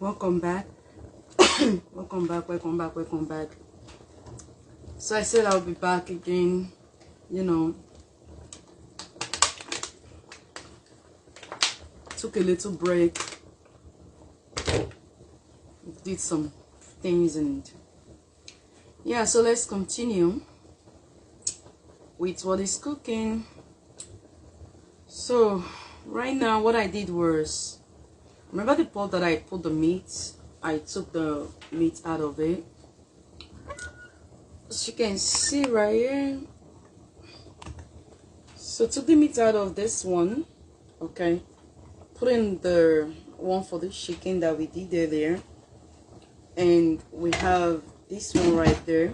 Welcome back. welcome back. So I said I'll be back again, took a little break, did some things, and yeah, so let's continue with what is cooking. So right now what I did was, remember the pot that I put the meat? I took the meat out of it. As you can see right here. So took the meat out of this one, okay. Put in the one for the chicken that we did earlier. And we have this one right there,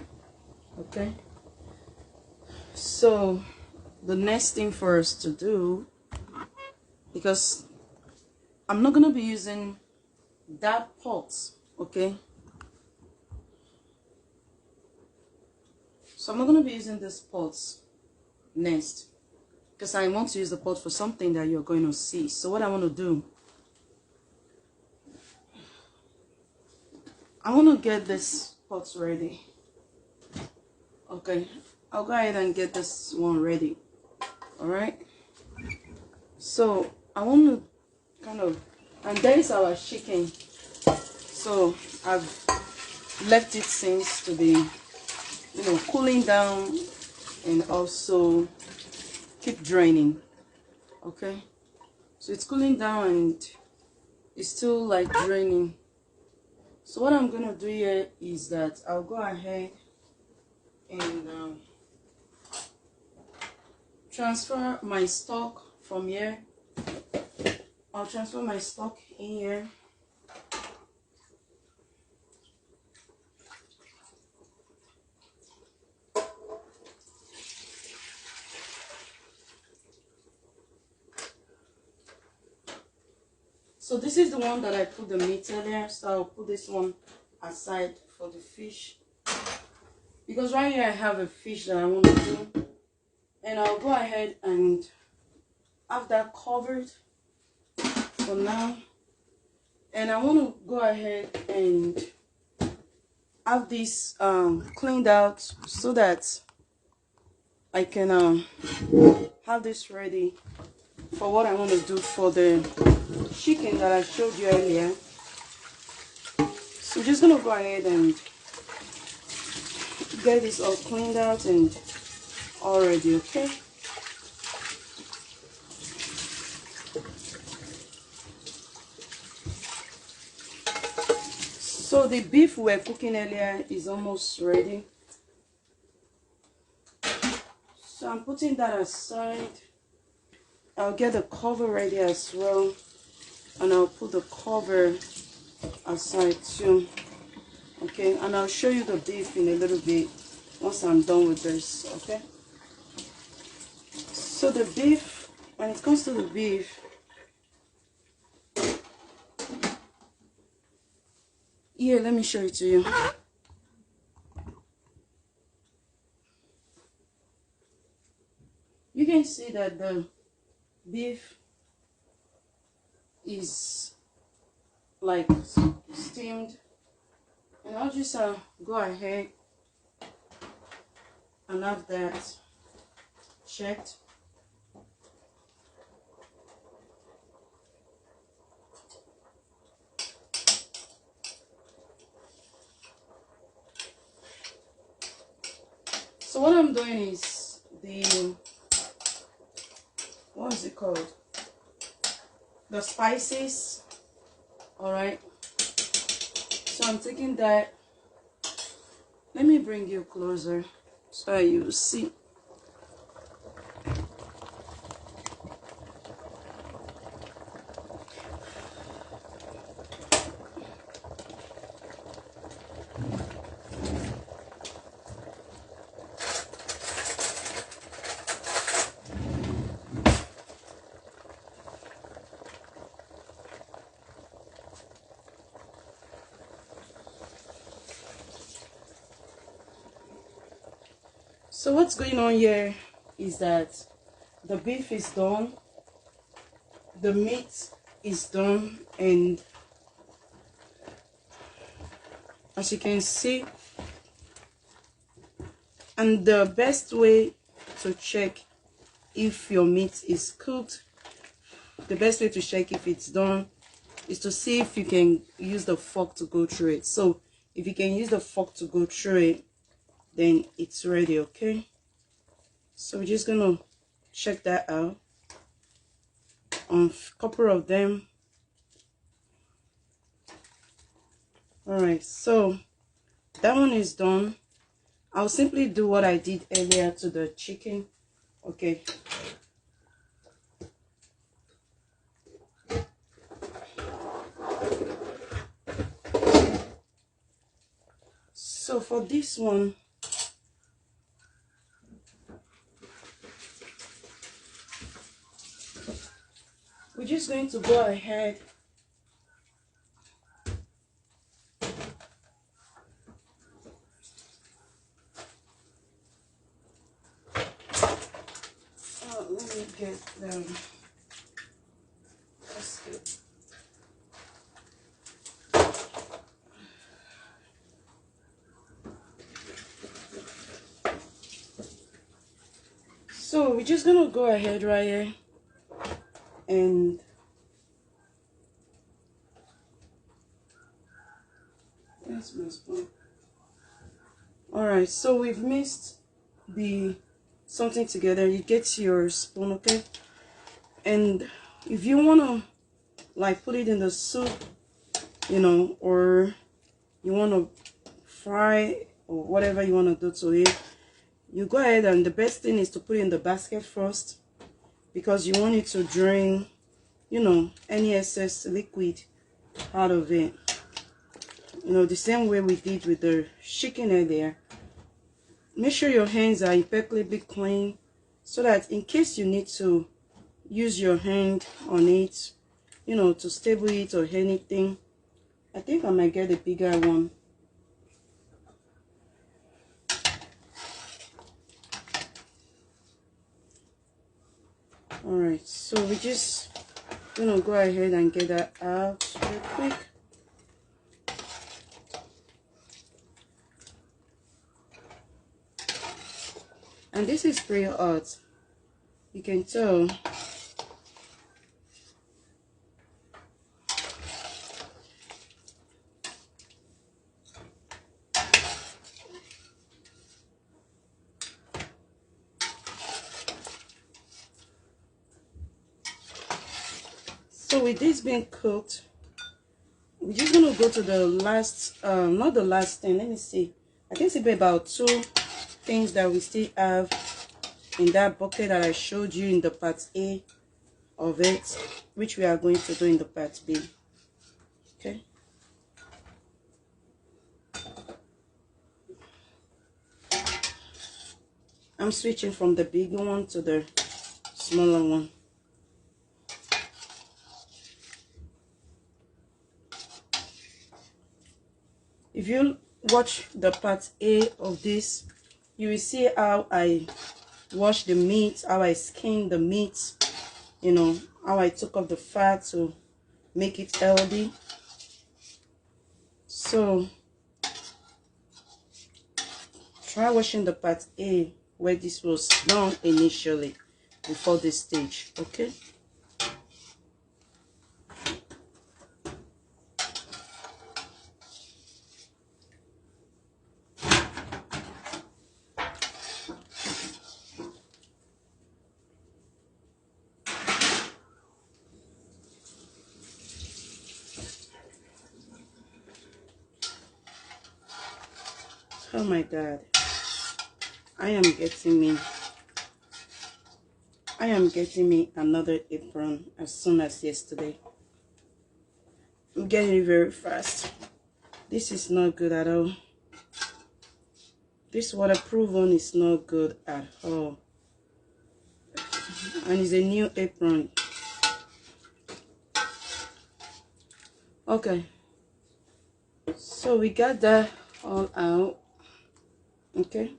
okay. So the next thing for us to do, because I'm not gonna be using that pot, okay. So I'm not gonna be using this pot next, because I want to use the pot for something that you're going to see. So what I want to do, I want to get this pot ready, okay. I'll go ahead and get this one ready. All right, so I want to kind of, and there is our chicken. So I've left it since to be, cooling down and also keep draining, okay. So it's cooling down and it's still like draining. So what I'm gonna do here is that I'll go ahead and transfer my stock from here. I'll transfer my stock in here. So this is the one that I put the meat earlier, so I'll put this one aside for the fish, because right here I have a fish that I want to do, and I'll go ahead and have that covered for now. And I want to go ahead and have this cleaned out so that I can have this ready for what I want to do for the chicken that I showed you earlier. So I'm just gonna go ahead and get this all cleaned out and all ready, okay. So the beef we were cooking earlier is almost ready, so I'm putting that aside. I'll get the cover ready as well, and I'll put the cover aside too, okay. And I'll show you the beef in a little bit once I'm done with this, okay. So the beef, when it comes to the beef, here, let me show it to you. You can see that the beef is like steamed, and I'll just go ahead and have that checked. So what I'm doing is what is it called? The spices. All right. So I'm taking that. Let me bring you closer so you see. So what's going on here is that the beef is done, the meat is done, and as you can see. And the best way to check if your meat is cooked, the best way to check if it's done, is to see if you can use the fork to go through it. So if you can use the fork to go through it, then it's ready. Okay, so we're just gonna check that out on a couple of them. All right, so that one is done. I'll simply do what I did earlier to the chicken. Okay, so for this one, we're just going to go ahead let me get them. That's good. So we're just gonna go ahead right here and that's my spoon. All right, so we've mixed the something together. You get your spoon, okay? And if you want to like put it in the soup, you know, or you want to fry or whatever you want to do to it, you go ahead, and the best thing is to put it in the basket first, because you want it to drain, you know, any excess liquid out of it. You know, the same way we did with the chicken earlier. Make sure your hands are impeccably clean, so that in case you need to use your hand on it, you know, to stable it or anything. I think I might get a bigger one. All right, so we just gonna go ahead and get that out real quick. And this is pretty hot, you can tell. So with this being cooked, we're just gonna go to the last not the last thing, let me see, I think it's about 2 things that we still have in that bucket that I showed you in the part A of it, which we are going to do in the part B. Okay, I'm switching from the bigger one to the smaller one. If you watch the part A of this, you will see how I wash the meat, how I skin the meat, you know, how I took off the fat to make it healthy. So try washing the part A where this was done initially before this stage. Okay, oh my god, I am getting me another apron as soon as yesterday. I'm getting it very fast. This is not good at all. This waterproof one is not good at all, and it's a new apron. Okay, so we got that all out. Okay,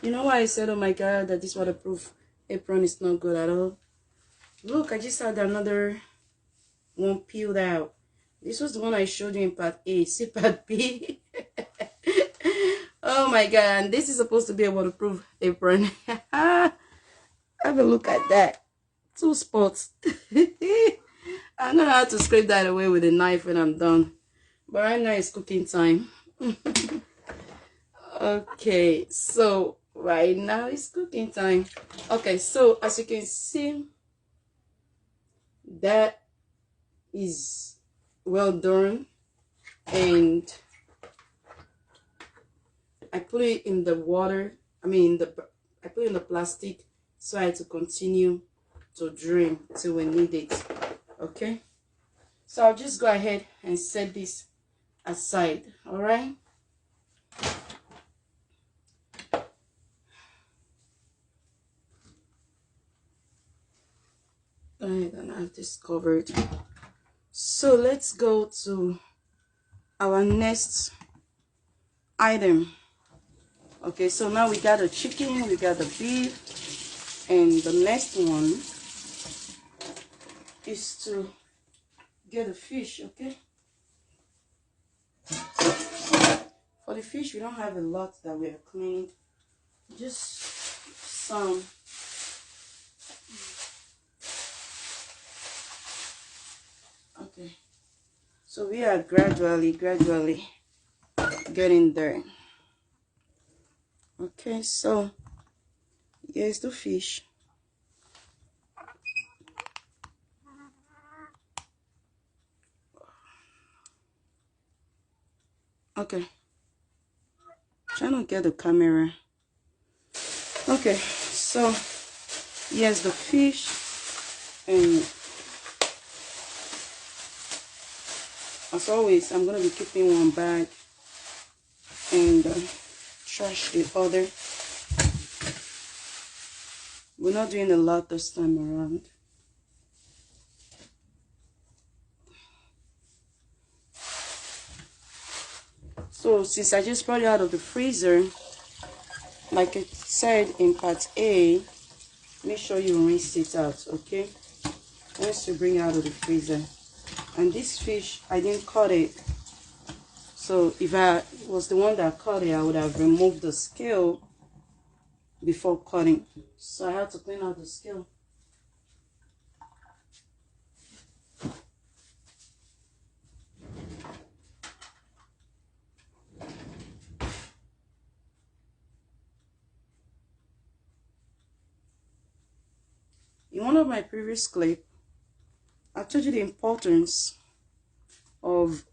you know why I said, oh my god, that this waterproof apron is not good at all? Look, I just had another one peeled out. This was the one I showed you in part A. See part B. Oh my god, and this is supposed to be a waterproof apron. Have a look at that. 2 spots. I know how to scrape that away with a knife when I'm done. But right now it's cooking time. Okay, so right now it's cooking time. Okay, so as you can see, that is well done, and I put it in the water. I put it in the plastic so I had to continue to drain till we need it. Okay, so I'll just go ahead and set this aside. All right. Go ahead and have this covered. So let's go to our next item. Okay, so now we got the chicken, we got the beef, and the next one is to get the fish. Okay, for the fish we don't have a lot that we have cleaned, just some. Okay, so we are gradually getting there. Okay, so here's the fish. Okay, trying to get the camera. Okay, so here's the fish, and as always I'm gonna be keeping one bag and trash the other. We're not doing a lot this time around. So since I just brought it out of the freezer, like I said in part A, make sure you rinse it out. Okay, once you bring it out of the freezer. And this fish, I didn't cut it, so if I was the one that cut it, I would have removed the scale before cutting. So I had to clean out the scale. In one of my previous clips, I told you the importance of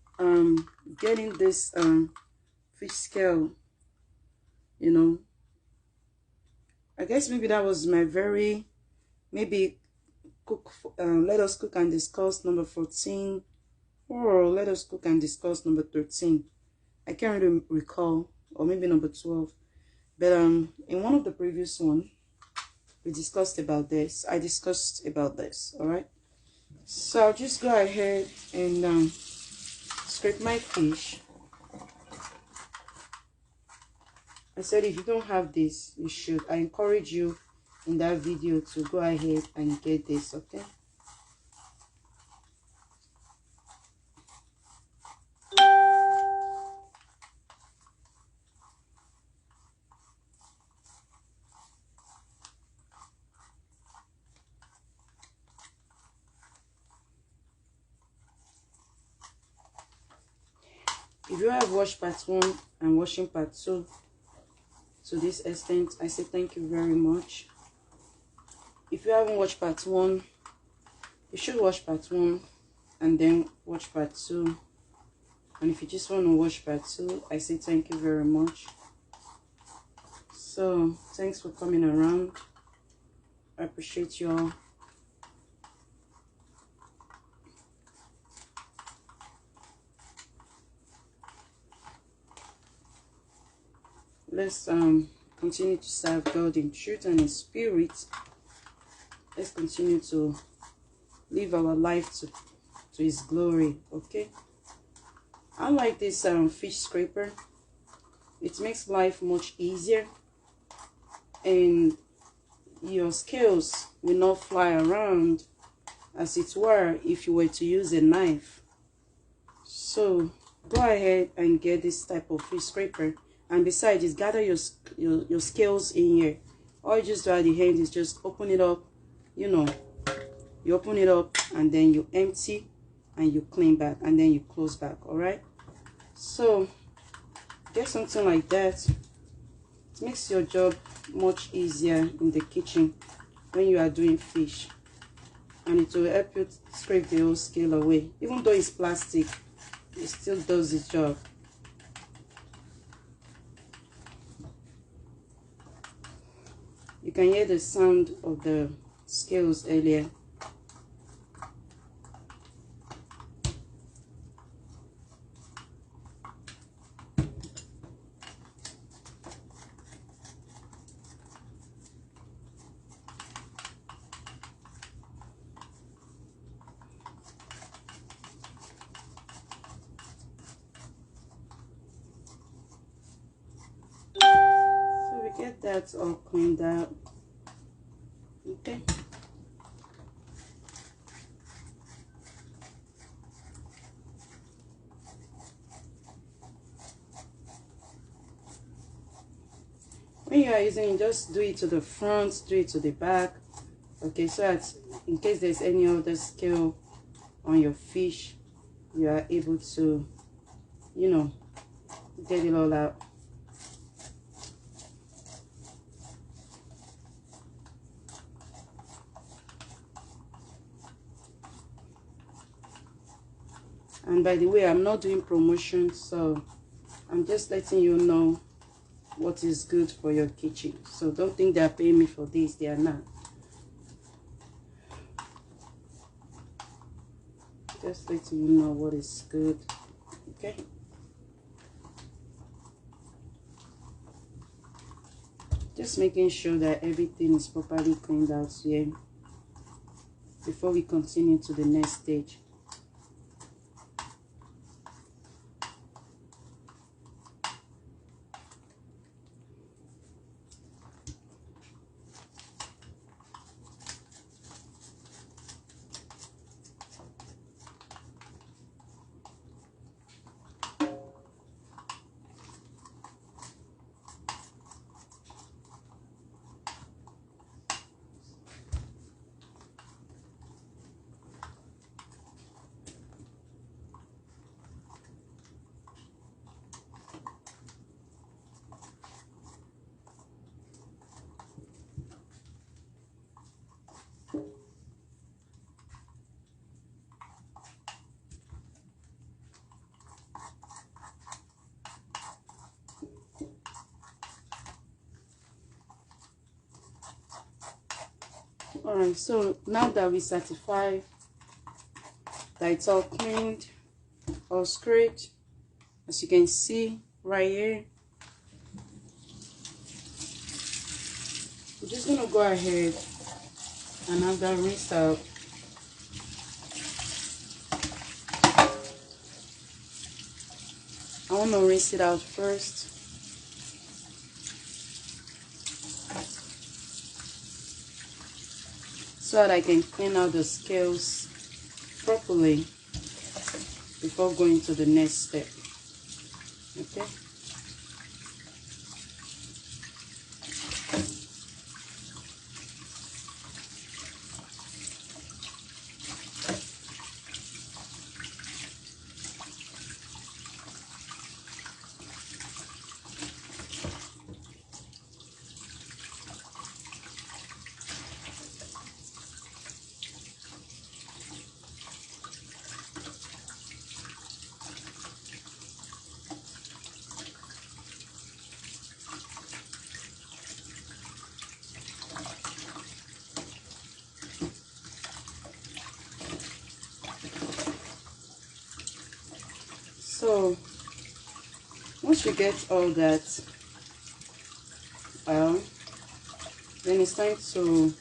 getting this fish scale. You know, I guess maybe that was my very, maybe let us cook and discuss number 14, or let us cook and discuss number 13. I can't really recall, or maybe number 12. But in one of the previous one, we discussed about this. I discussed about this. All right. So I'll just go ahead and scrape my fish. I said if you don't have this, you should. I encourage you in that video to go ahead and get this. Okay. If you have watched part 1 and watching part 2 to this extent, I say thank you very much. If you haven't watched part 1, you should watch part 1 and then watch part 2. And if you just want to watch part 2, I say thank you very much. So thanks for coming around. I appreciate you all. Let's continue to serve God in truth and in spirit. Let's continue to live our life to His glory. Okay. I like this fish scraper. It makes life much easier, and your scales will not fly around as it were if you were to use a knife. So go ahead and get this type of fish scraper, and besides, just gather your scales in here. All you just do at the end is just open it up, you know, you open it up and then you empty and you clean back and then you close back. All right, so get something like that. It makes your job much easier in the kitchen when you are doing fish, and it will help you scrape the whole scale away. Even though it's plastic, it still does its job. You can hear the sound of the scales earlier. So we get that all cleaned out. Okay. When you are using, just do it to the front, do it to the back. Okay, so that in case there's any other scale on your fish, you are able to, you know, get it all out. And by the way, I'm not doing promotion, so I'm just letting you know what is good for your kitchen. So don't think they're paying me for this, they are not. Just letting you know what is good. Okay. Just making sure that everything is properly cleaned out here before we continue to the next stage. Alright, so now that we certify that it's all cleaned, all scraped, as you can see right here, we're just gonna go ahead and have that rinsed out. I want to rinse it out first. So that I can clean out the scales properly before going to the next step. Okay. So once you get all that, then it's time for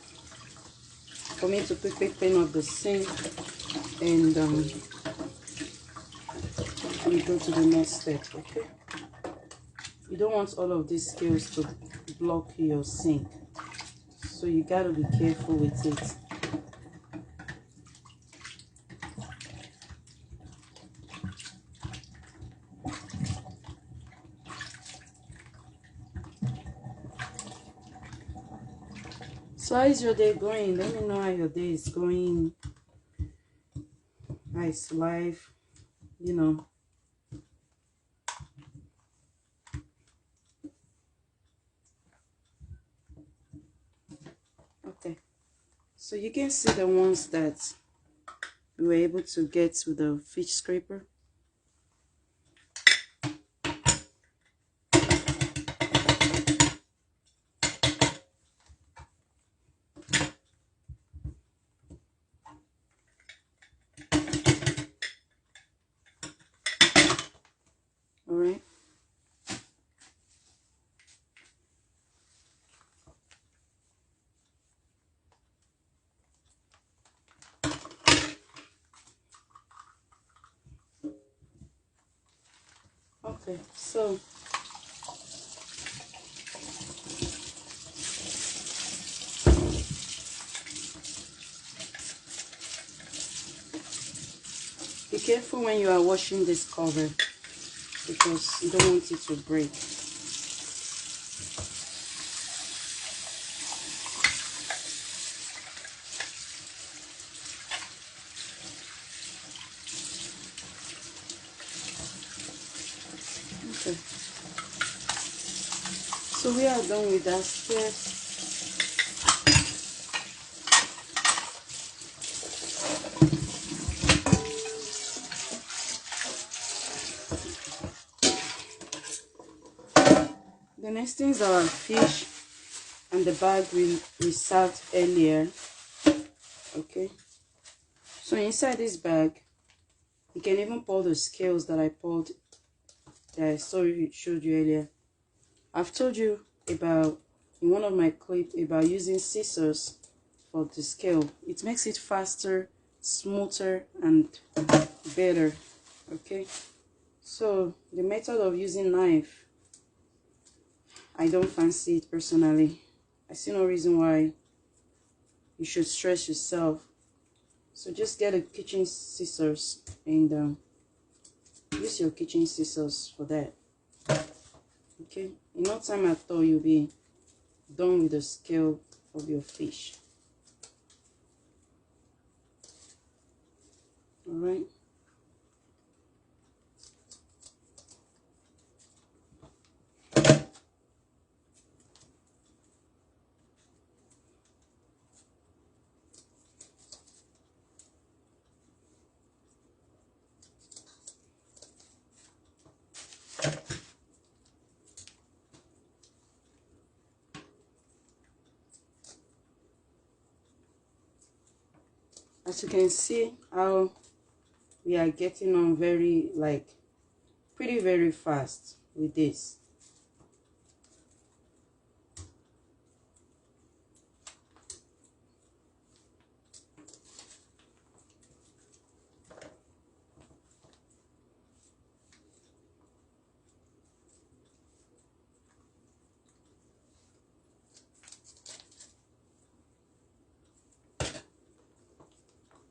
me to quickly clean up the sink and we go to the next step. Okay, you don't want all of these scales to block your sink, so you got to be careful with it. So how is your day going? Let me know how your day is going. How is life? You know. Okay. So you can see the ones that we were able to get with the fish scraper. All right. Okay. So be careful when you are washing this cover because you don't want it to break. Okay. So we are done with that step. The next things are our fish and the bag we served earlier. Okay. So inside this bag, you can even pull the scales that I pulled that I showed you earlier. I've told you about in one of my clips about using scissors for the scale. It makes it faster, smoother, and better. Okay. So the method of using knife, I don't fancy it personally. I see no reason why you should stress yourself. So just get a kitchen scissors and use your kitchen scissors for that. Okay, in no time at all you'll be done with the scale of your fish. All right. As you can see how we are getting on very very fast with this.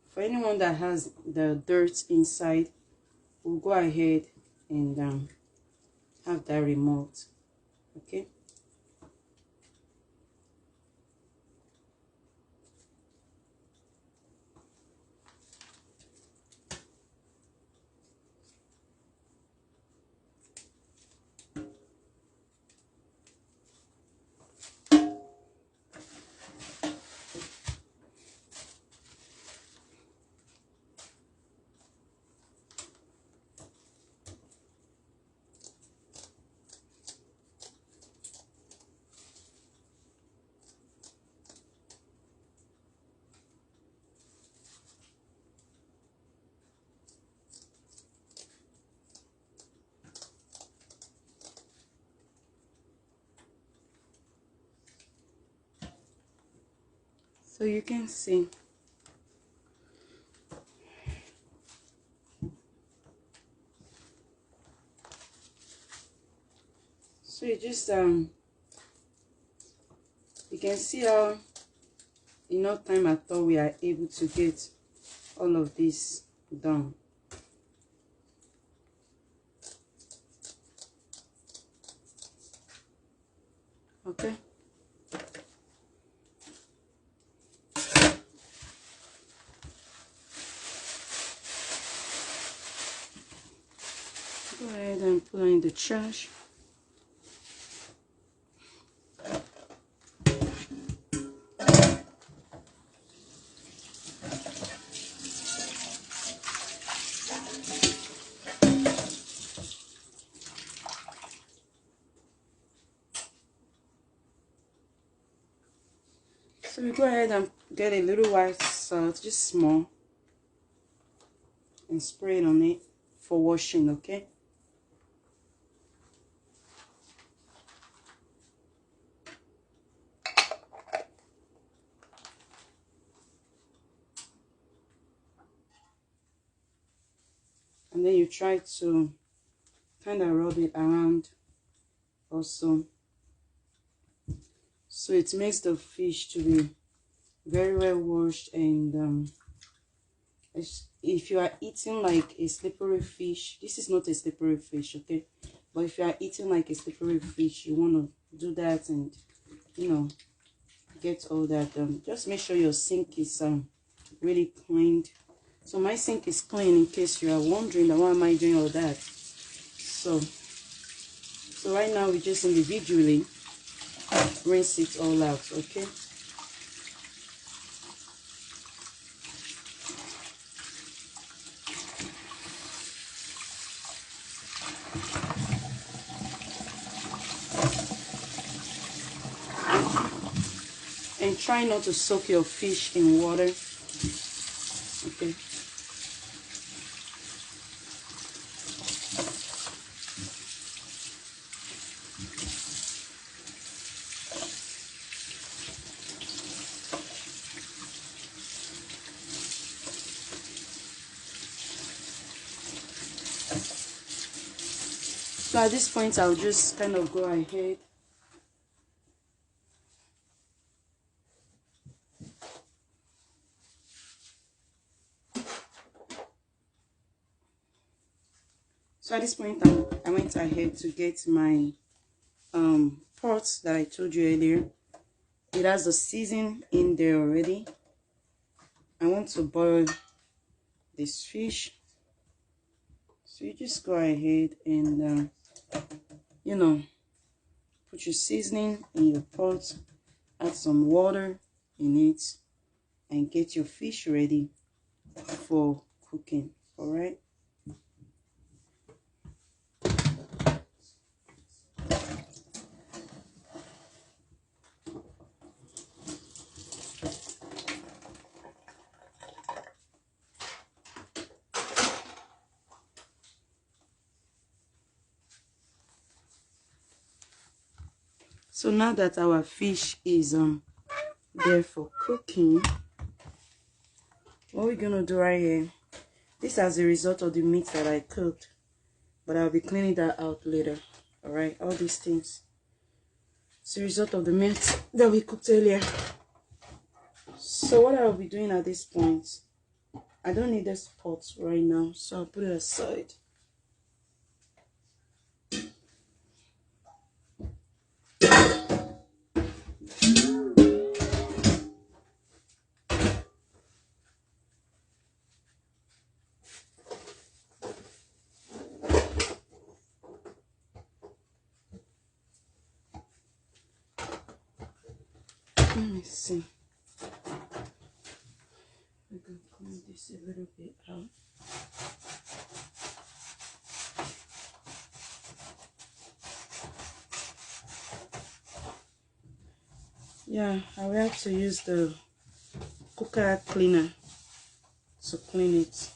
For anyone that has the dirt inside, we'll go ahead and have that removed. Okay. So you can see so you can see how in no time at all we are able to get all of this done. Okay. Go ahead and put it in the trash. So we go ahead and get a little white salt, just small, and spray it on it for washing, okay? And then you try to kind of rub it around also, so it makes the fish to be very well washed. And if you are eating like a slippery fish, this is not a slippery fish, okay? But if you are eating like a slippery fish, you want to do that and, you know, get all that done. Just make sure your sink is really cleaned. So my sink is clean, in case you are wondering why am I doing all that. So right now we just individually rinse it all out, okay? And try not to soak your fish in water, okay? So at this point, I'll just kind of go ahead So at this point, I went ahead to get my pot that I told you earlier. It has the season in there already. I want to boil this fish. So you just go ahead and, you know, put your seasoning in your pot, add some water in it, and get your fish ready for cooking, all right? So now that our fish is there for cooking, what we're gonna do right here, this as a result of the meat that I cooked, but I'll be cleaning that out later. All right, all these things, it's a result of the meat that we cooked earlier. So what I'll be doing at this point, I don't need this pot right now, so I'll put it aside. Let me see. We can clean this a little bit out. Yeah, I will have to use the cooker cleaner to clean it.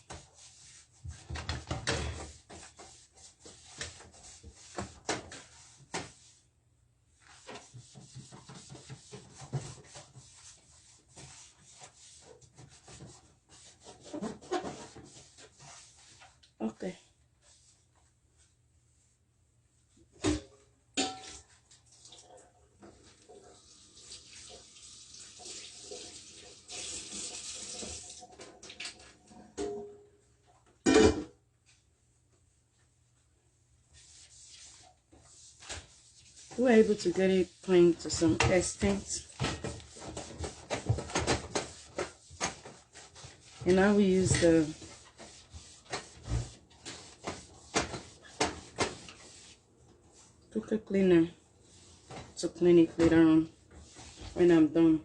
Okay. We were able to get it cleaned to some extent. And now we use the took a cleaner to clean it later on when I'm done.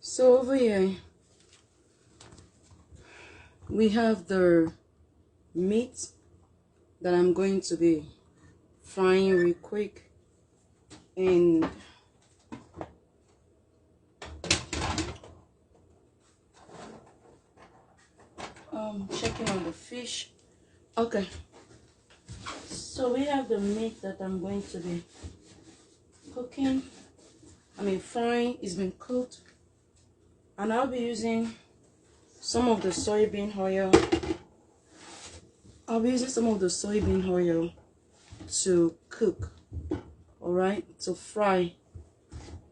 So over here we have the meat that I'm going to be frying real quick, and checking on the fish. Okay, so we have the meat that I'm going to be cooking, frying. It's been cooked, and I'll be using some of the soybean oil. To cook, all right, to fry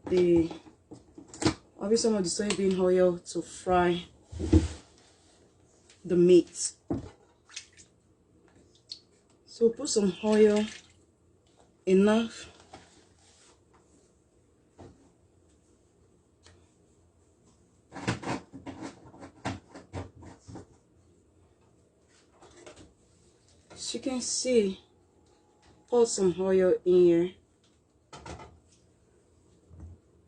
the. I'll use some of the soybean oil to fry the meat. So put some oil, enough. As you can see, pour some oil in here.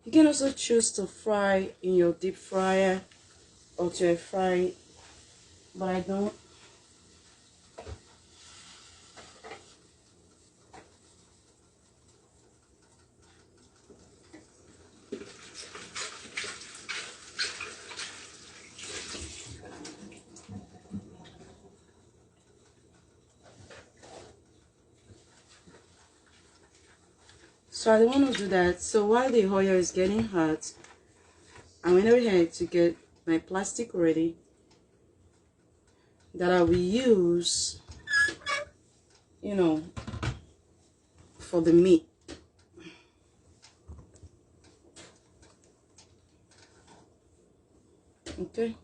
You can also choose to fry in your deep fryer or to air fry, but I don't. So I don't want to do that. So while the oil is getting hot, I went ahead to get my plastic ready that I will use, for the meat. Okay.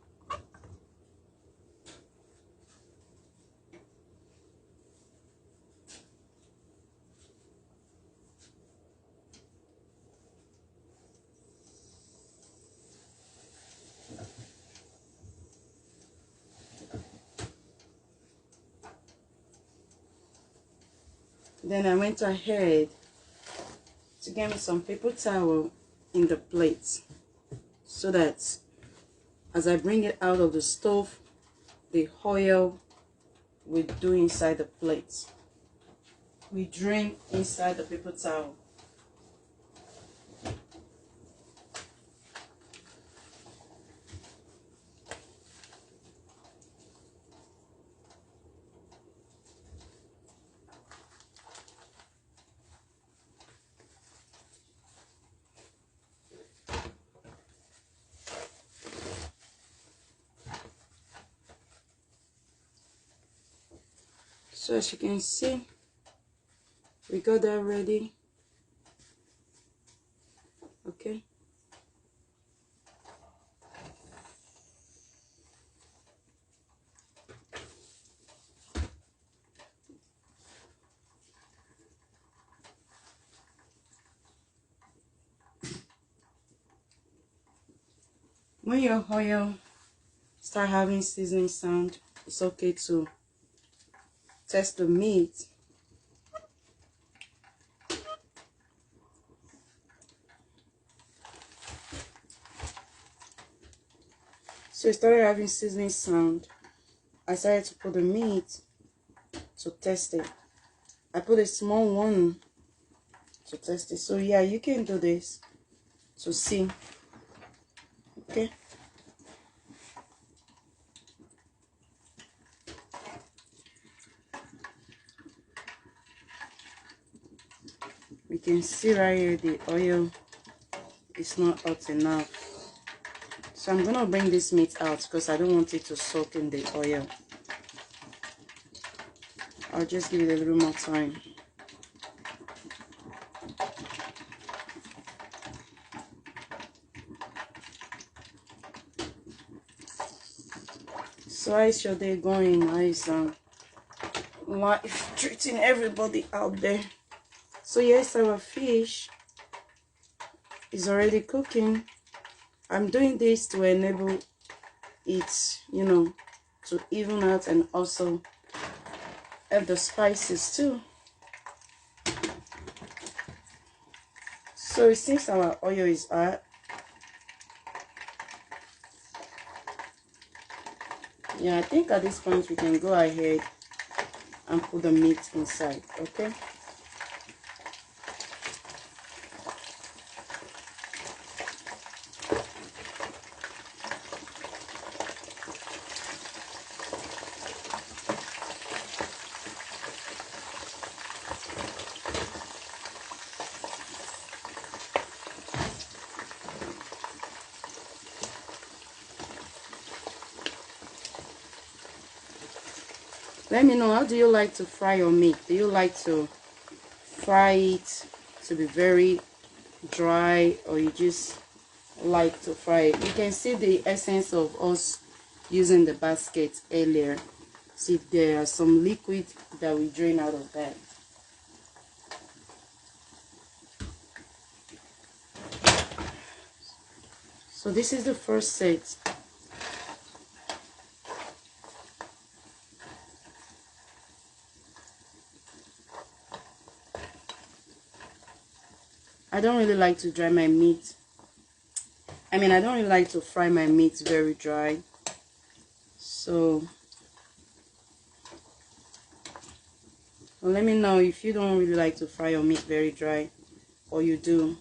Then I went ahead to get me some paper towel in the plate so that as I bring it out of the stove, the oil will do inside the plate. We drain inside the paper towel. So as you can see, we got that ready. Okay. When your oil start having sizzling sound, it's okay to test the meat. So it started having sizzling sound. I started to put the meat to test it. I put a small one to test it. So yeah, you can do this to see. Okay. We can see right here the oil is not hot enough. So I'm gonna bring this meat out because I don't want it to soak in the oil. I'll just give it a little more time. So how is your day going? How is life treating everybody out there? So yes, our fish is already cooking. I'm doing this to enable it, you know, to even out and also add the spices too. So since our oil is hot, yeah, I think at this point we can go ahead and put the meat inside. Okay. Let me know, how do you like to fry your meat? Do you like to fry it to be very dry, or you just like to fry it? You can see the essence of us using the basket earlier. See, there are some liquid that we drain out of that. So this is the first set. I don't really like to dry my meat. I mean, I don't really like to fry my meat very dry. So, well, let me know if you don't really like to fry your meat very dry, or you do.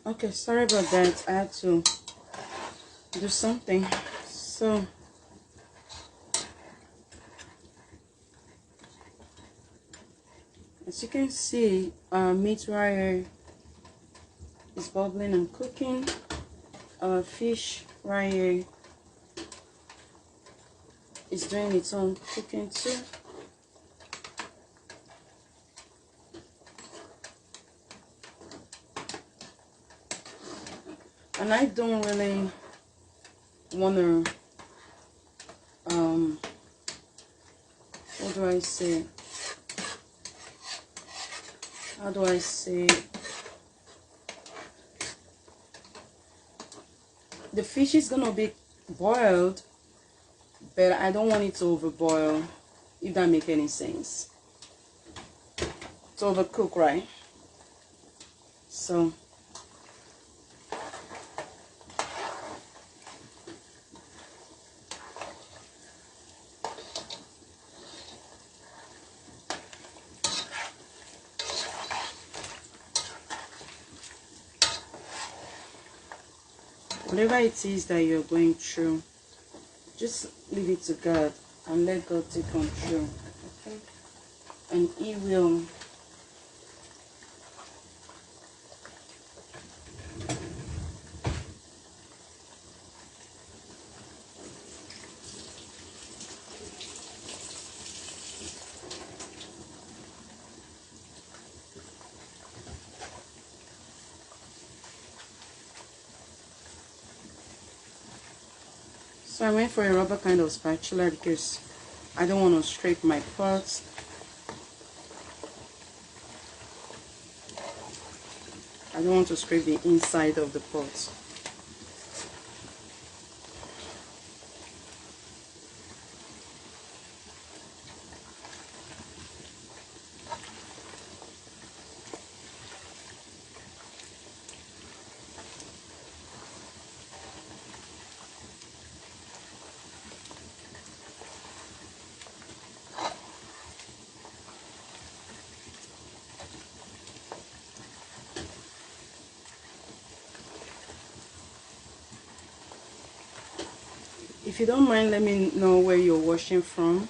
Okay, sorry about that. I had to do something. So, as you can see, our meat right here is bubbling and cooking. Our fish right here is doing its own cooking too. And I don't really want to, what do I say? How do I say? The fish is gonna be boiled, but I don't want it to overboil, if that makes any sense. To overcook, right? So, whatever it is that you're going through, just leave it to God and let God take control. Okay? And He will. So I went for a rubber kind of spatula because I don't want to scrape my pots. I don't want to scrape the inside of the pot. If you don't mind, let me know where you're washing from.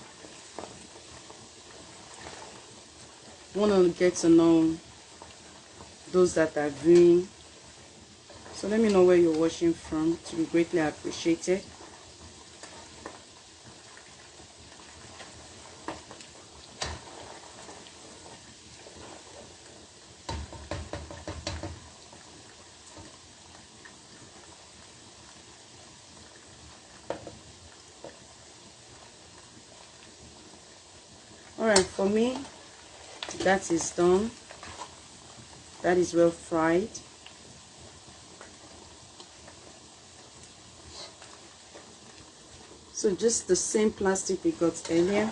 I want to get to know those that are viewing. So let me know where you're watching from. To be greatly appreciated. Alright, for me, that is done. That is well fried. So just the same plastic we got earlier,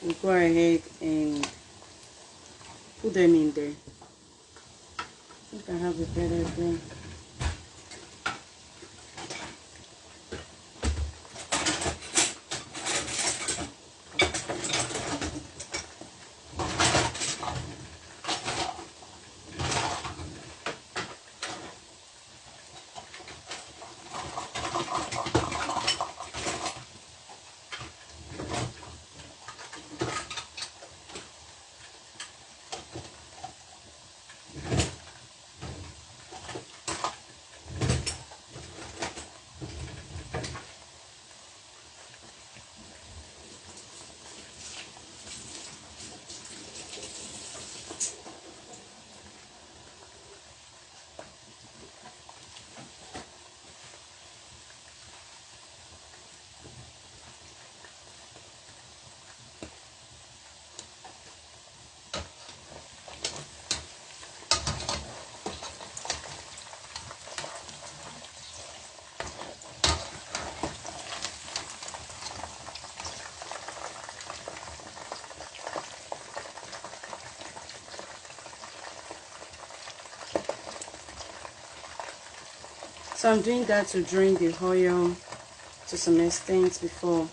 we'll go ahead and put them in there. I think I have a better thing. So I'm doing that to drain the oil to some extent before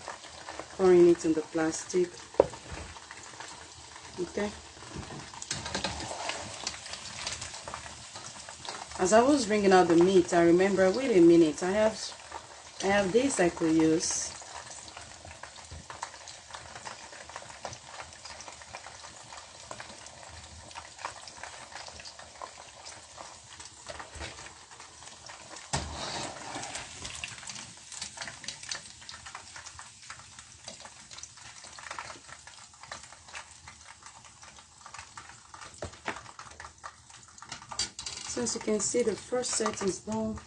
pouring it in the plastic. Okay. As I was bringing out the meat, I remember, wait a minute, I have this I could use. So as you can see, the first set is done.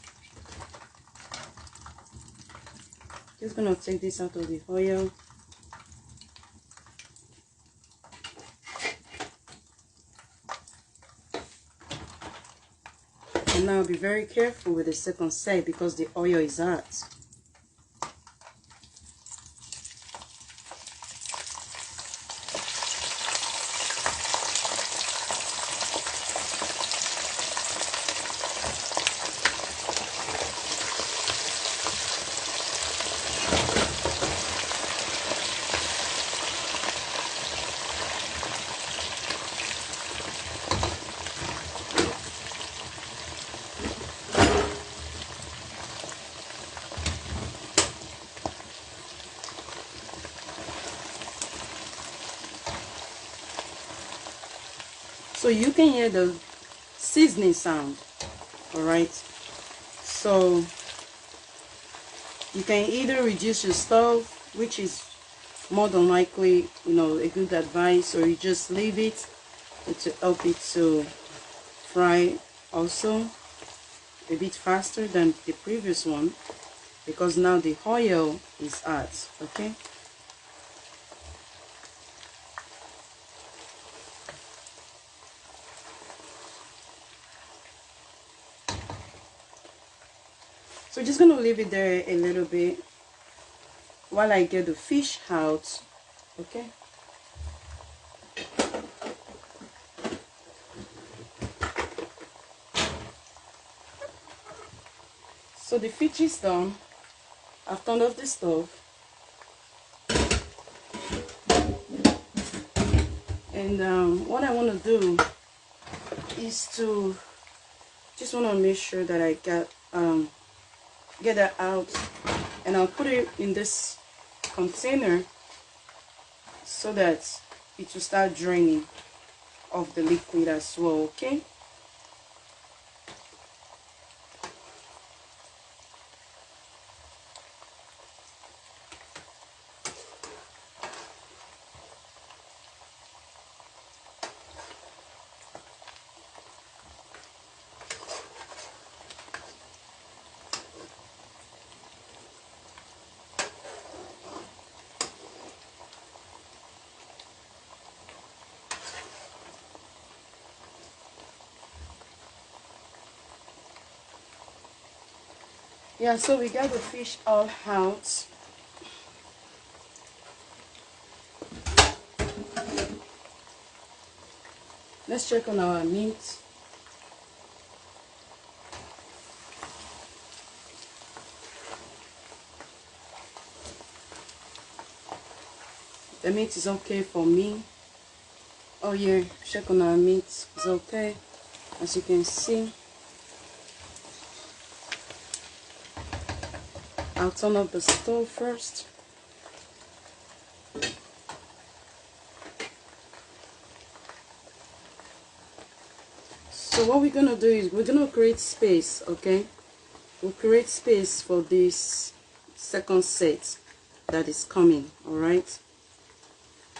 Just gonna take this out of the oil. And now be very careful with the second set because the oil is hot. So you can hear the seasoning sound. Alright, so you can either reduce your stove, which is more than likely, you know, a good advice, or you just leave it to help it to fry also a bit faster than the previous one, because now the oil is hot. Okay. So we're just gonna leave it there a little bit while I get the fish out. Okay. So the fish is done. I've turned off the stove. And what I want to do is to just want to make sure that I get that out, and I'll put it in this container so that it will start draining of the liquid as well. Okay. Yeah, so we got the fish all out. Let's check on our meat. The meat is okay for me. Oh yeah, check on our meat. It's okay. As you can see, I'll turn off the stove first. So what we're gonna do is we're gonna create space, okay? We'll create space for this second set that is coming, alright?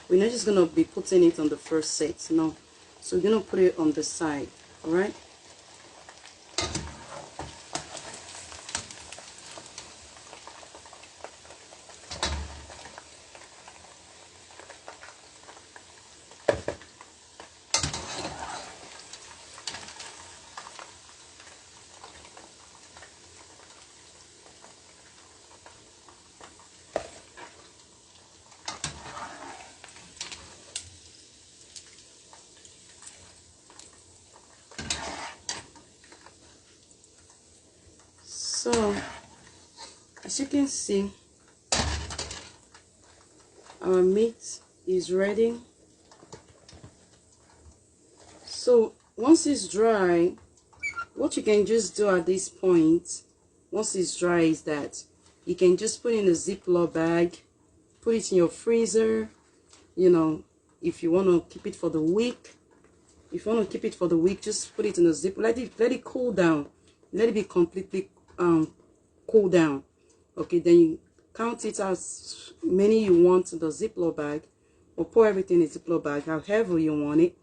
We're not just gonna be putting it on the first set, no. So we're gonna put it on the side, alright? So, as you can see, our meat is ready. So, once it's dry, what you can just do at this point, once it's dry, is that you can just put it in a Ziploc bag, put it in your freezer. You know, if you want to keep it for the week, just put it in a zip. Let it cool down. Let it be completely cool down. Okay, then you count it as many you want in the Ziploc bag, or pour everything in a Ziploc bag, however you want it.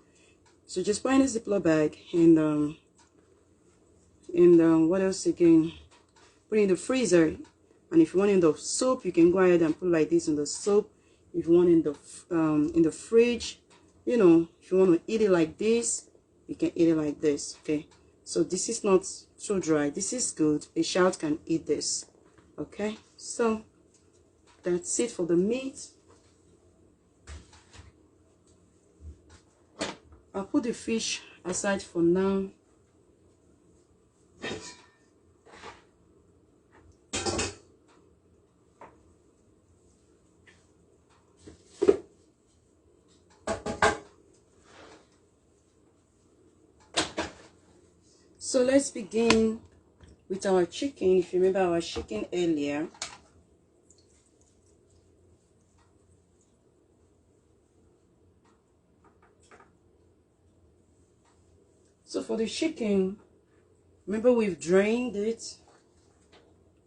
So just put in a Ziploc bag, and what else again? Put it in the freezer. And if you want in the soup, you can go ahead and put like this in the soup. If you want in the fridge, you know, if you want to eat it like this, you can eat it like this. Okay, so this is not so dry. This is good. A child can eat this. Okay, so that's it for the meat. I'll put the fish aside for now. So let's begin with our chicken. If you remember our chicken earlier, so for the chicken, remember we've drained it.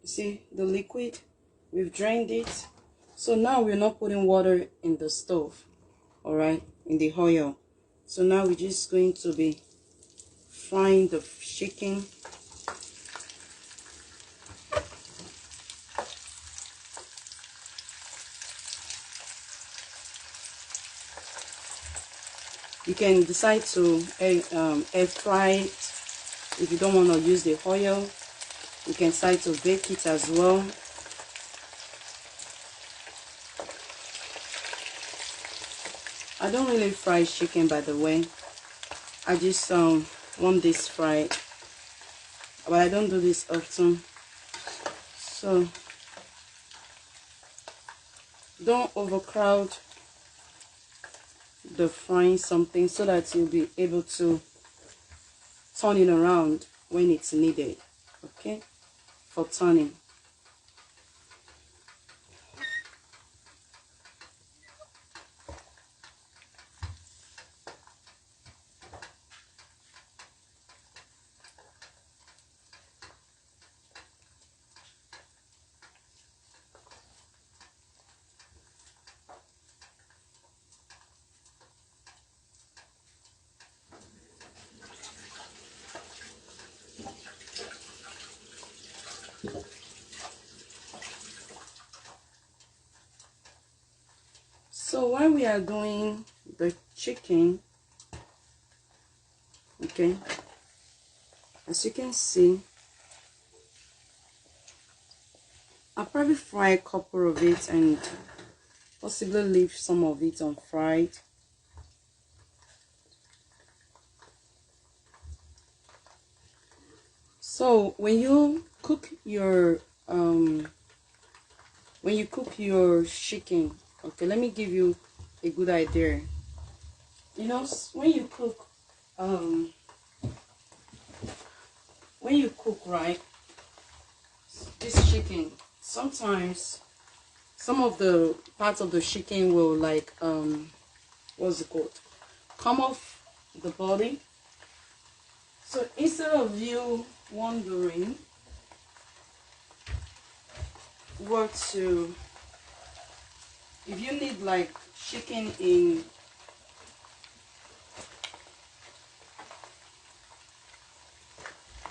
You see the liquid, we've drained it. So now we're not putting water in the stove, all right, in the oil. So now we're just going to be frying the chicken. You can decide to air fry it if you don't want to use the oil. You can start to bake it as well. I don't really fry chicken, by the way. I just want this fried, but I don't do this often. So don't overcrowd the frying something, so that you'll be able to turn it around when it's needed. Okay, for turning. So while we are doing the chicken, okay, as you can see, I'll probably fry a couple of it and possibly leave some of it unfried. So when you cook your chicken, okay, let me give you a good idea. You know, when you cook right, this chicken, sometimes some of the parts of the chicken will like what's it called, come off the body. So instead of you wondering what to, if you need like chicken in,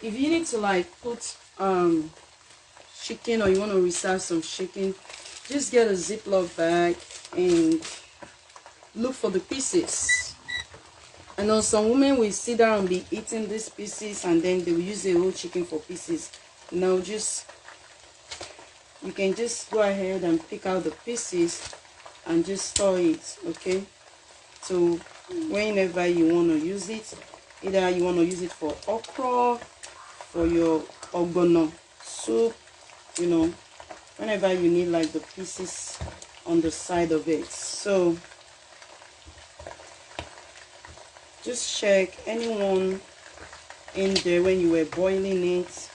if you need to like put chicken, or you want to reserve some chicken, just get a Ziploc bag and look for the pieces. I know some women will sit down and be eating these pieces, and then they will use the whole chicken for pieces. Now you can just go ahead and pick out the pieces and just store it, okay? So whenever you want to use it, either you want to use it for okra, for your ogbono soup, you know, whenever you need like the pieces on the side of it. So just check anyone in there when you were boiling it.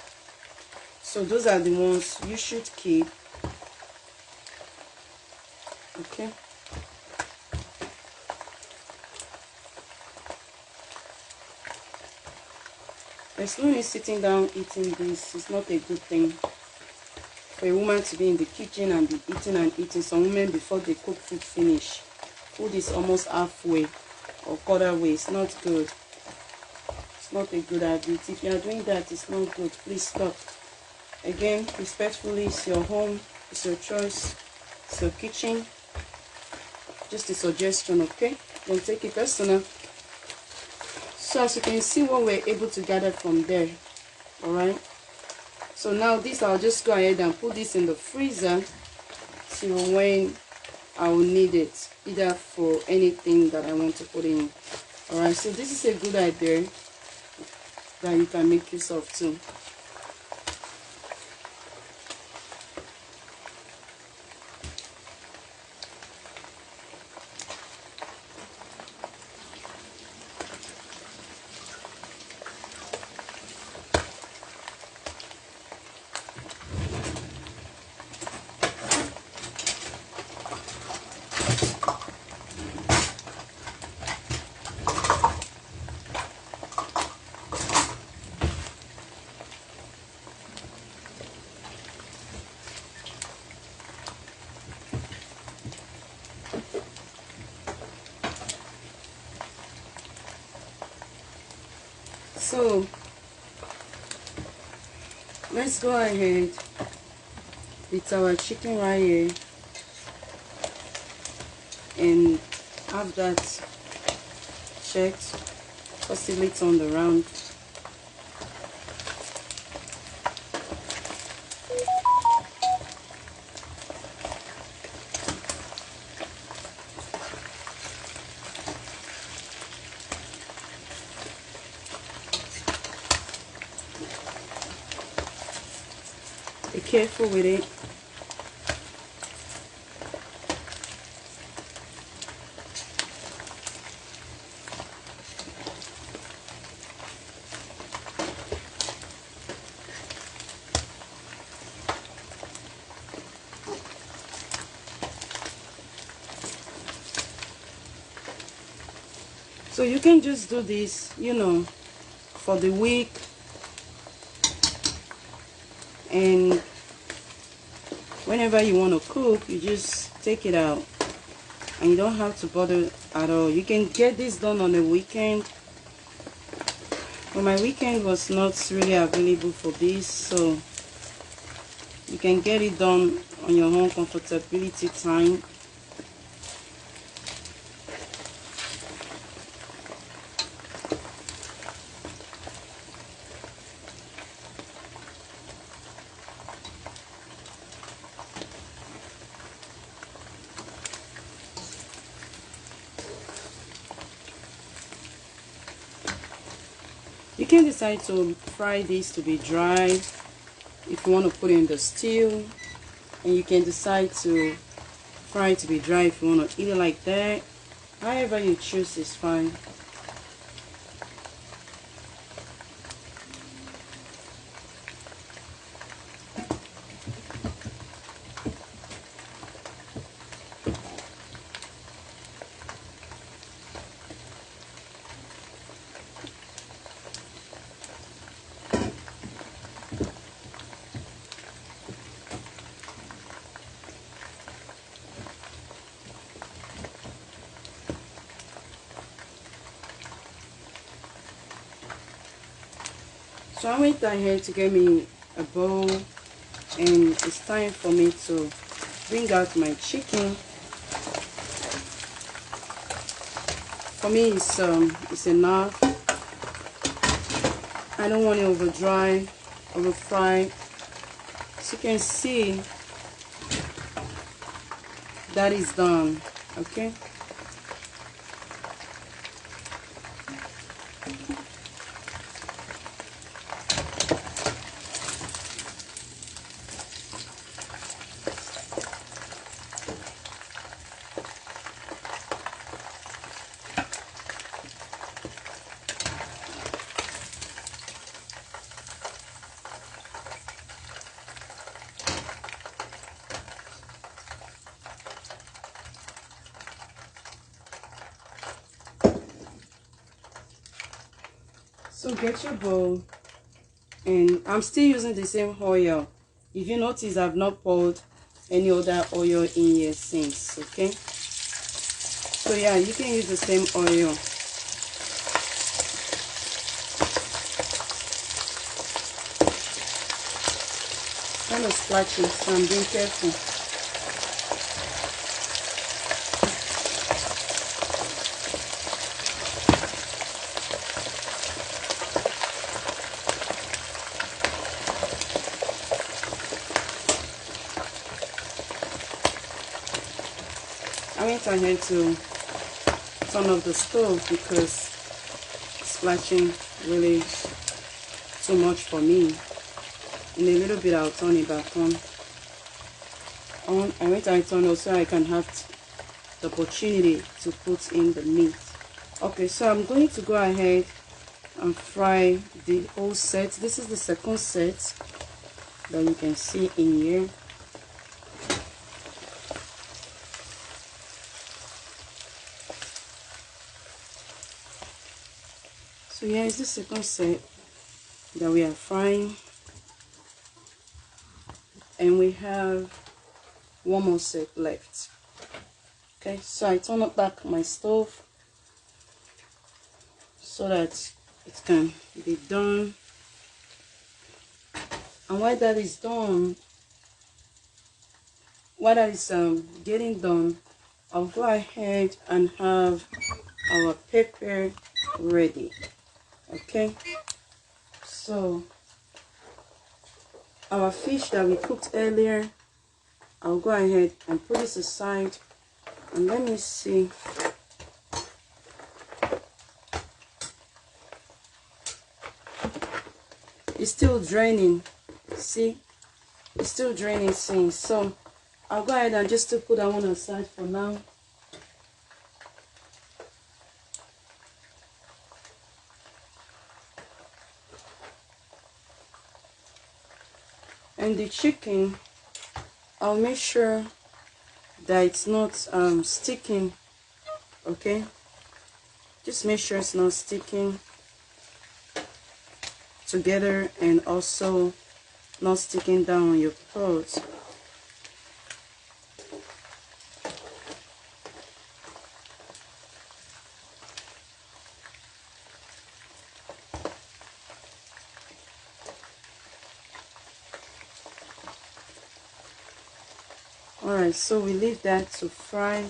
So those are the ones you should keep, okay? There's no need sitting down eating this. It's not a good thing for a woman to be in the kitchen and be eating and eating. Some women, before they cook food finish, food is almost halfway or quarter way. It's not good. It's not a good habit. If you are doing that, it's not good. Please stop. Again, respectfully, it's your home, it's your choice, it's your kitchen. Just a suggestion, okay? Don't take it personal. So as you can see what we're able to gather from there, all right? So now this, I'll just go ahead and put this in the freezer till when I will need it, either for anything that I want to put in. All right, so this is a good idea that you can make use of too. So let's go ahead with our chicken right here and have that checked, possibly turned around. careful with it. So you can just do this, you know, for the week, and whenever you want to cook, you just take it out and you don't have to bother at all. You can get this done on a weekend, but my weekend was not really available for this, so you can get it done on your own comfortability time. You can decide to fry this to be dry if you want to put it in the stew, and you can decide to fry it to be dry if you want to eat it like that. However you choose is fine. So I went ahead to get me a bowl, and it's time for me to bring out my chicken. For me, it's enough. I don't want it over dry, over fried. So you can see that is done. Okay. So get your bowl, and I'm still using the same oil. If you notice, I've not poured any other oil in here since. Okay, so yeah, you can use the same oil. Kind of splashy, so I'm being careful. I went ahead to turn off the stove because splashing really too much for me. In a little bit I'll turn it back on. I went ahead to turn off so I can have the opportunity to put in the meat. Okay, so I'm going to go ahead and fry the whole set. This is the second set that you can see in here. So here is the second set that we are frying, and we have one more set left. Okay, so I turn up back my stove so that it can be done. And while that is done, while that is getting done, I'll go ahead and have our pepper ready. Okay, so our fish that we cooked earlier, I'll go ahead and put this aside, and let me see. It's still draining. See, It's still draining since, so I'll go ahead and just to put that one aside for now. And the chicken, I'll make sure that it's not sticking. Okay, just make sure it's not sticking together and also not sticking down on your clothes. Alright, so we leave that to fry.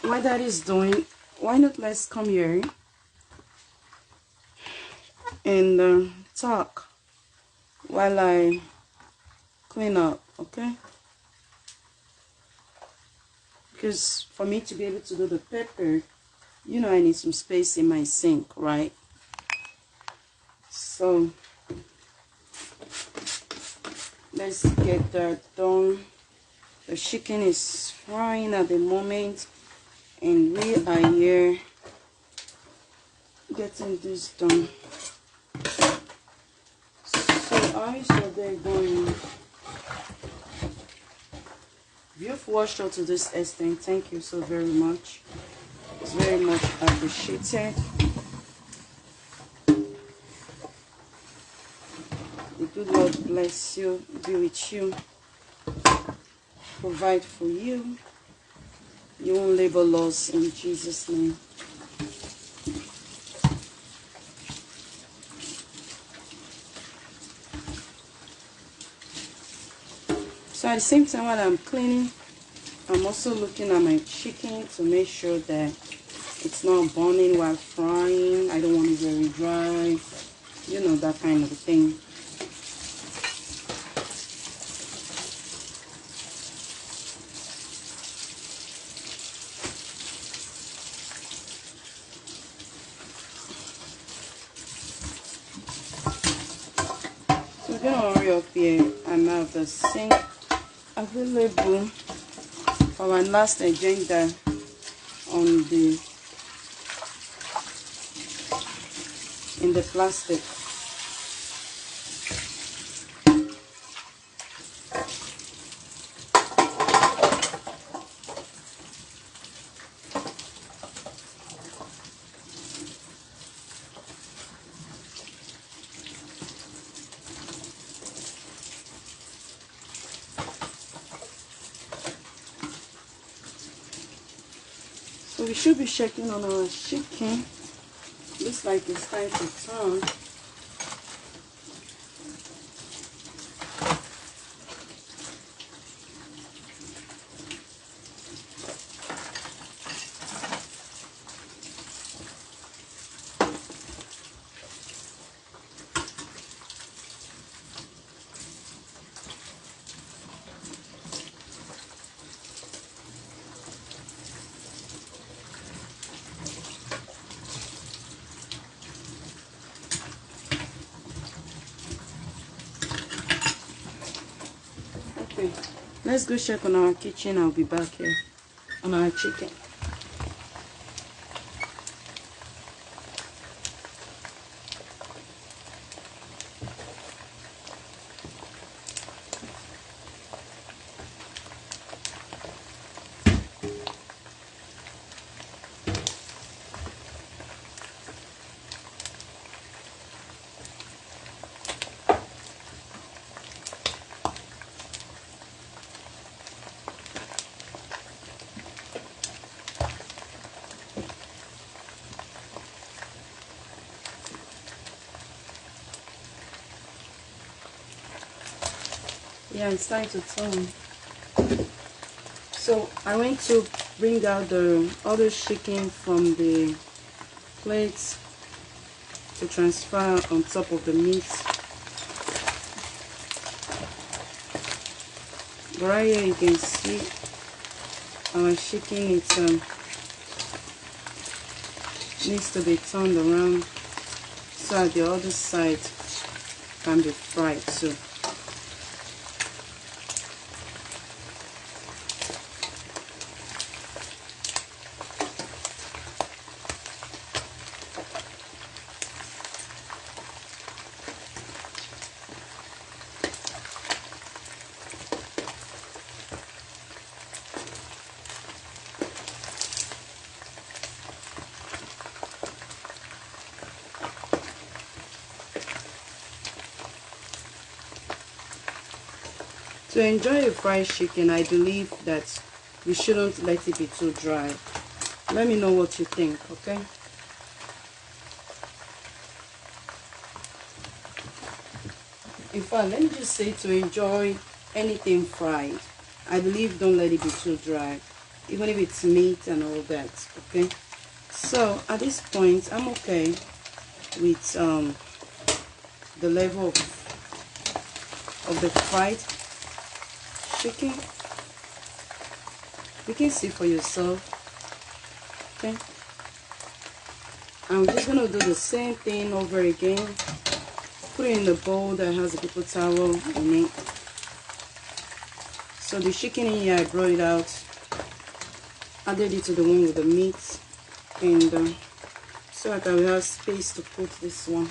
While that is doing, why not let's come here and talk while I clean up, okay? Because for me to be able to do the pepper, you know I need some space in my sink, right? So let's get that done. The chicken is frying at the moment, and we are here getting this done. So how is your day going? If you've watched up to this extent, thank you so very much. It's very much appreciated. The good Lord bless you, be with you, provide for you. You won't labor loss in Jesus' name. So at the same time while I'm cleaning, I'm also looking at my chicken to make sure that it's not burning while frying. I don't want it very dry, you know, that kind of thing. So we're gonna hurry up here and have the sink available for my last agenda in the plastic. So we should be checking on our chicken. Looks like it's time to turn. Okay, let's go check on our kitchen. I'll be back here on our chicken. Yeah, it's time to turn. So I went to bring out the other chicken from the plates to transfer on top of the meat. But right here you can see our chicken, it needs to be turned around so that the other side can be fried too. To enjoy a fried chicken, I believe that you shouldn't let it be too dry. Let me know what you think, okay? In fact, let me just say, to enjoy anything fried, I believe don't let it be too dry, even if it's meat and all that, okay? So at this point, I'm okay with the level of the fried chicken. You can see for yourself, okay? I'm just gonna do the same thing over again. Put it in the bowl that has a paper towel in it. So the chicken in here, I brought it out, added it to the one with the meat, and so that I will have space to put this one.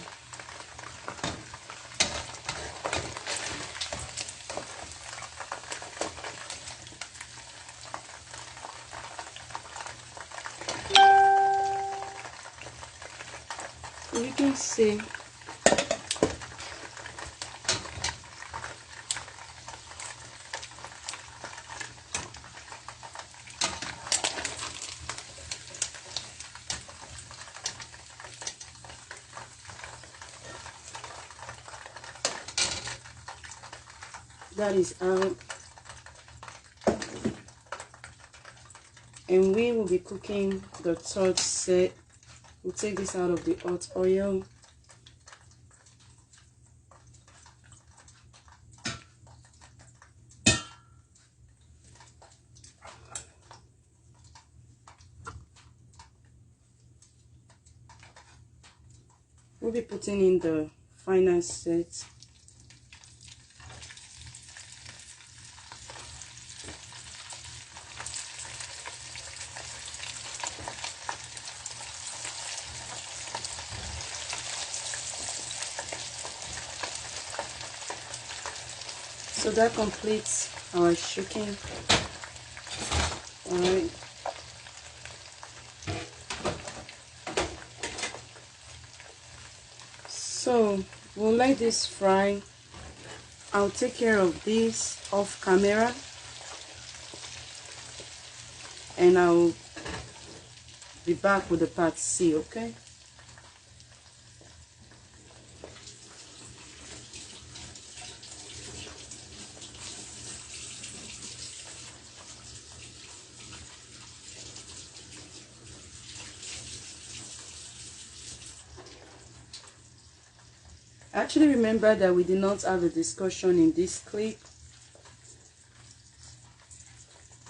You can see that is out, and we will be cooking the third set. We'll take this out of the hot oil. We'll be putting in the final set. So that completes our chicken. Alright. So we'll let this fry. I'll take care of this off camera, and I'll be back with the part C, okay? Actually, remember that we did not have a discussion in this clip.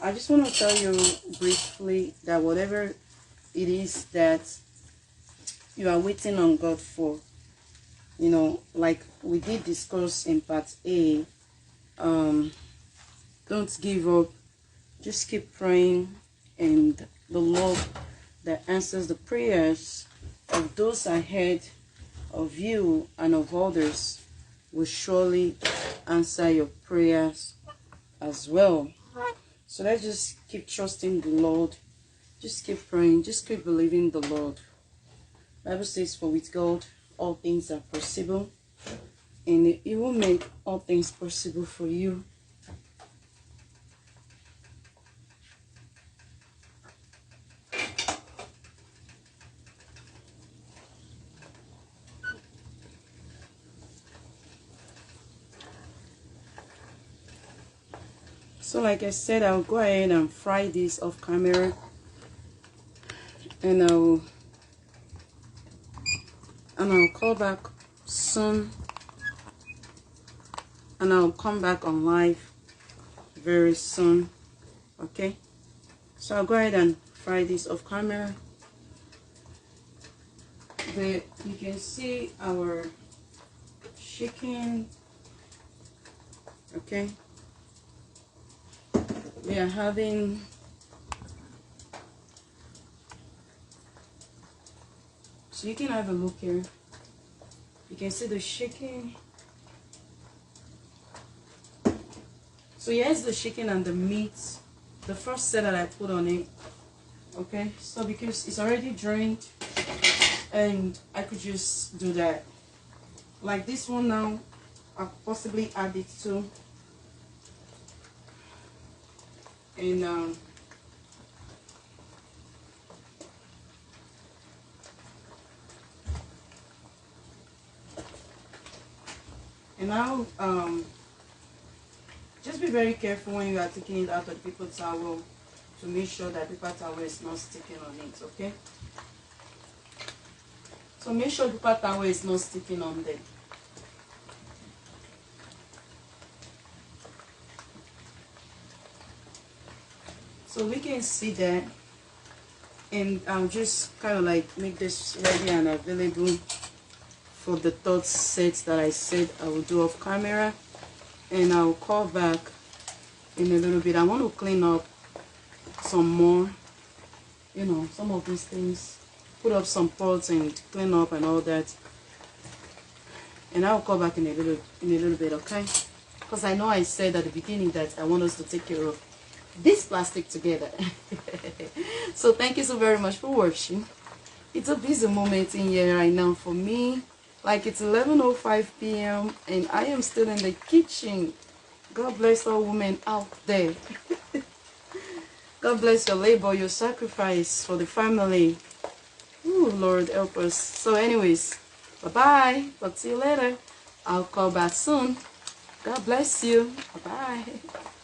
I just want to tell you briefly that whatever it is that you are waiting on God for, you know, like we did discuss in part A, don't give up. Just keep praying, and the Lord that answers the prayers of those ahead of you and of others will surely answer your prayers as well. So let's just keep trusting the Lord. Just keep praying. Just keep believing the Lord. Bible says, for with God all things are possible, and He will make all things possible for you. So like I said, I'll go ahead and fry this off camera, and I'll call back soon, and I'll come back on live very soon. Okay, so I'll go ahead and fry this off camera. But you can see our chicken. Okay, we are having so you can have a look here. You can see the chicken. So here's the chicken and the meat, the first set that I put on it. Okay, so because it's already drained, and I could just do that. Like this one now, I'll possibly add it too. And now just be very careful when you are taking it out of the paper towel to make sure that paper towel is not sticking on it. Okay, so make sure paper towel is not sticking on there. So we can see that, and I'll just kind of like make this ready and available for the third set that I said I will do off camera, and I'll call back in a little bit. I want to clean up some more, you know, some of these things, put up some pots and clean up and all that, and I'll call back in a little bit. Okay, because I know I said at the beginning that I want us to take care of this plastic together. So thank you so very much for watching. It's a busy moment in here right now for me. Like it's 11:05 p.m. and I am still in the kitchen. God bless all women out there. God bless your labor, your sacrifice for the family. Ooh, Lord help us. So anyways, bye-bye. Talk to you later. I'll call back soon. God bless you. Bye-bye.